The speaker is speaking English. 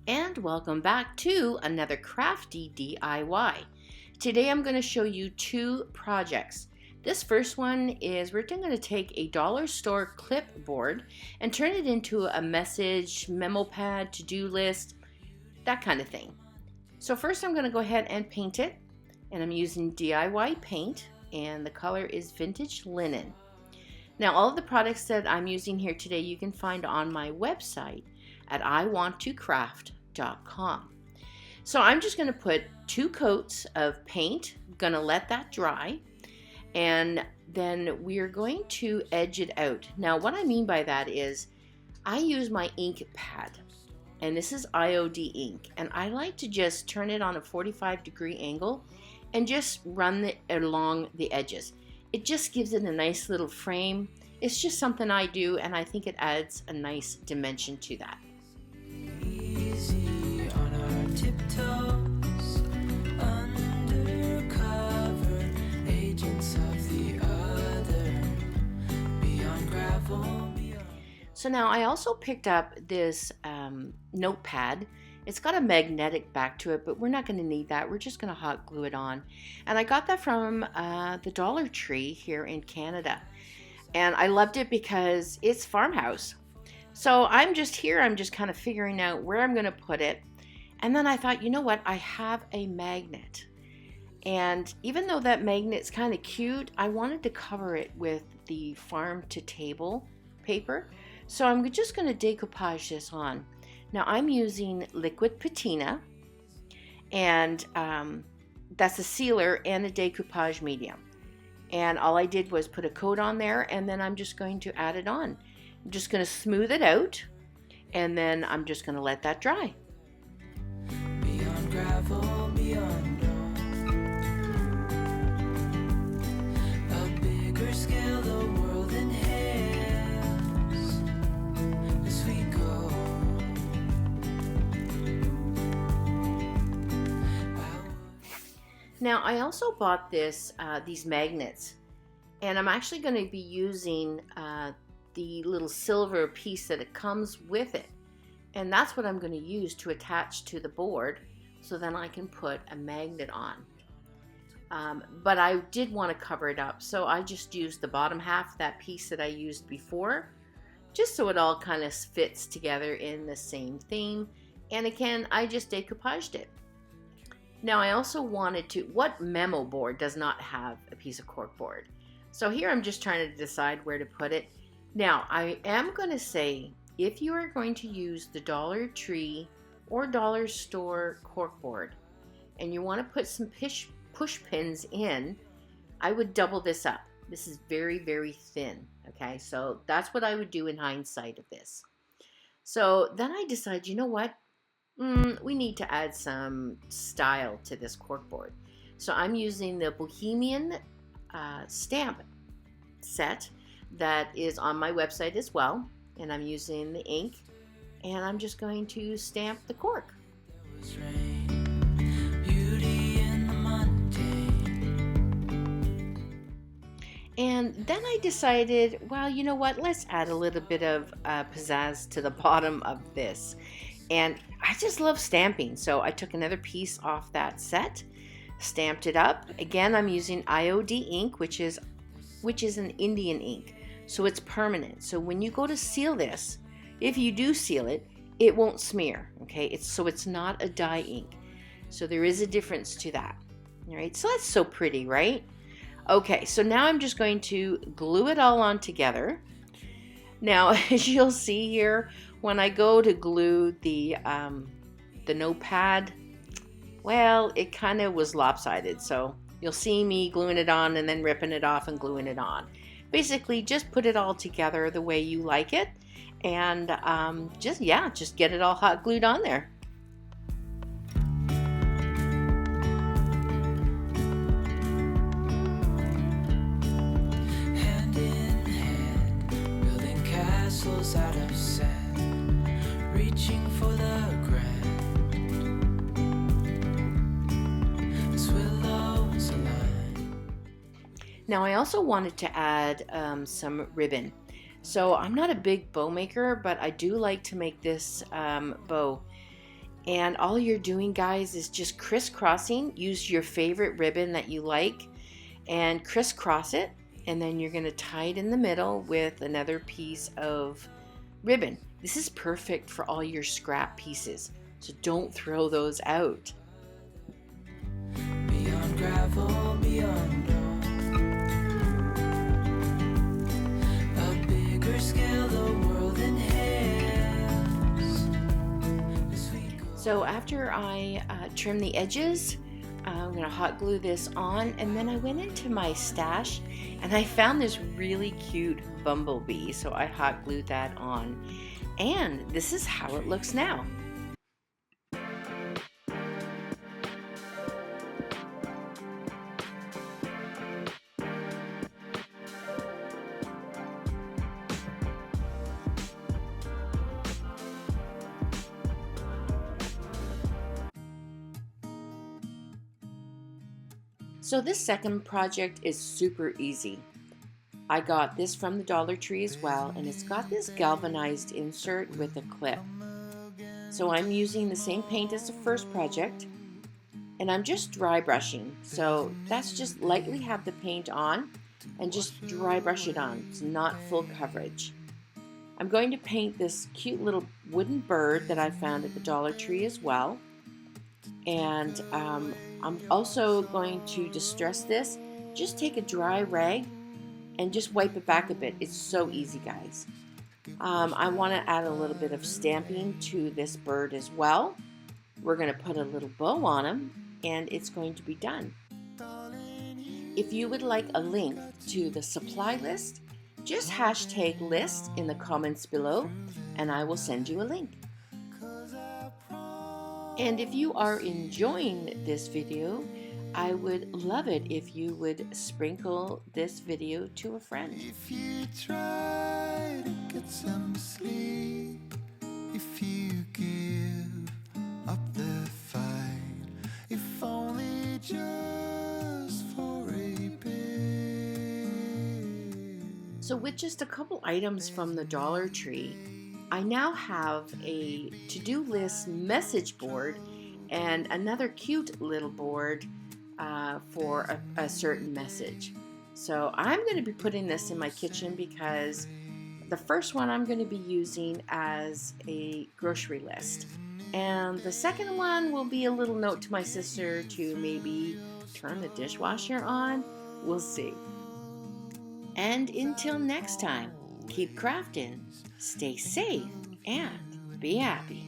And welcome back to another crafty DIY. Today I'm going to show you two projects. This first one is we're going to take a dollar store clipboard and turn it into a message, memo pad, to-do list, that kind of thing. So first I'm going to go ahead and paint it, and I'm using DIY paint, and the color is Vintage Linen. Now all of the products that I'm using here today you can find on my website at iwanttocraft.com. So I'm just going to put 2 coats of paint, going to let that dry, and then we're going to edge it out. Now what I mean by that is I use my ink pad, and this is IOD ink, and I like to just turn it on a 45-degree angle and just run it along the edges. It just gives it a nice little frame. It's just something I do, and I think it adds a nice dimension to that. Easy on our tiptoes, undercover agents of the other, beyond gravel, beyond. So now I also picked up this notepad. It's got a magnetic back to it, but we're not going to need that. We're just going to hot glue it on. And I got that from the Dollar Tree here in Canada. And I loved it because it's farmhouse. So I'm just kind of figuring out where I'm going to put it. And then I thought, you know what? I have a magnet. And even though that magnet's kind of cute, I wanted to cover it with the farm to table paper. So I'm just going to decoupage this on. Now I'm using liquid patina, and that's a sealer and a decoupage medium. And all I did was put a coat on there, and then I'm just going to add it on. I'm just going to smooth it out, and then I'm just going to let that dry. Beyond gravel, beyond all. A bigger scale the world inhales as we go. Now I also bought these magnets, and I'm actually going to be using the little silver piece that it comes with it, and that's what I'm going to use to attach to the board, so then I can put a magnet on. But I did want to cover it up, so I just used the bottom half, that piece that I used before, just so it all kind of fits together in the same theme. And again, I just decoupaged it. Now I also wanted to, what memo board does not have a piece of cork board? So here I'm just trying to decide where to put it. Now I am going to say, if you are going to use the Dollar Tree or Dollar Store cork board and you want to put some push pins in, I would double this up. This is very, very thin. Okay, so that's what I would do in hindsight of this. So then I decided, you know what? We need to add some style to this cork board. So I'm using the Bohemian stamp set that is on my website as well, and I'm using the ink, and I'm just going to stamp the cork. Beauty in the mundane. And then I decided, well, you know what, let's add a little bit of pizzazz to the bottom of this. And I just love stamping, so I took another piece off that set, stamped it up. Again, I'm using IOD ink, which is an Indian ink, so it's permanent. So when you go to seal this, if you do seal it, it won't smear. Okay, it's not a dye ink, so there is a difference to that. All right, so that's so pretty, right? Okay, so now I'm just going to glue it all on together. Now, as you'll see here, when I go to glue the notepad, well, it kind of was lopsided. So you'll see me gluing it on and then ripping it off and gluing it on. Basically, just put it all together the way you like it, and just get it all hot glued on there. Hand in hand, building castles out of sand, reaching for the grand. As willows align. Now I also wanted to add some ribbon. So I'm not a big bow maker, but I do like to make this bow. And all you're doing, guys, is just crisscrossing. Use your favorite ribbon that you like and crisscross it. And then you're going to tie it in the middle with another piece of ribbon. This is perfect for all your scrap pieces, so don't throw those out. Beyond gravel, beyond all. A bigger scale, the world inhales. As we go. So after I trim the edges, I'm going to hot glue this on, and then I went into my stash and I found this really cute bumblebee, so I hot glued that on, and this is how it looks now. So this second project is super easy. I got this from the Dollar Tree as well, and it's got this galvanized insert with a clip. So I'm using the same paint as the first project, and I'm just dry brushing. So that's just lightly have the paint on and just dry brush it on. It's not full coverage. I'm going to paint this cute little wooden bird that I found at the Dollar Tree as well. And I'm also going to distress this. Just take a dry rag and just wipe it back a bit. It's so easy, guys. I want to add a little bit of stamping to this bird as well. We're going to put a little bow on him, and it's going to be done. If you would like a link to the supply list, just hashtag list in the comments below, and I will send you a link. And if you are enjoying this video, I would love it if you would sprinkle this video to a friend. If you try to get some sleep, if you give up the fight, if only just for a bit. So with just a couple items from the Dollar Tree, I now have a to-do list message board and another cute little board for a certain message. So I'm going to be putting this in my kitchen because the first one I'm going to be using as a grocery list. And the second one will be a little note to my sister to maybe turn the dishwasher on. We'll see. And until next time, keep crafting, stay safe, and be happy.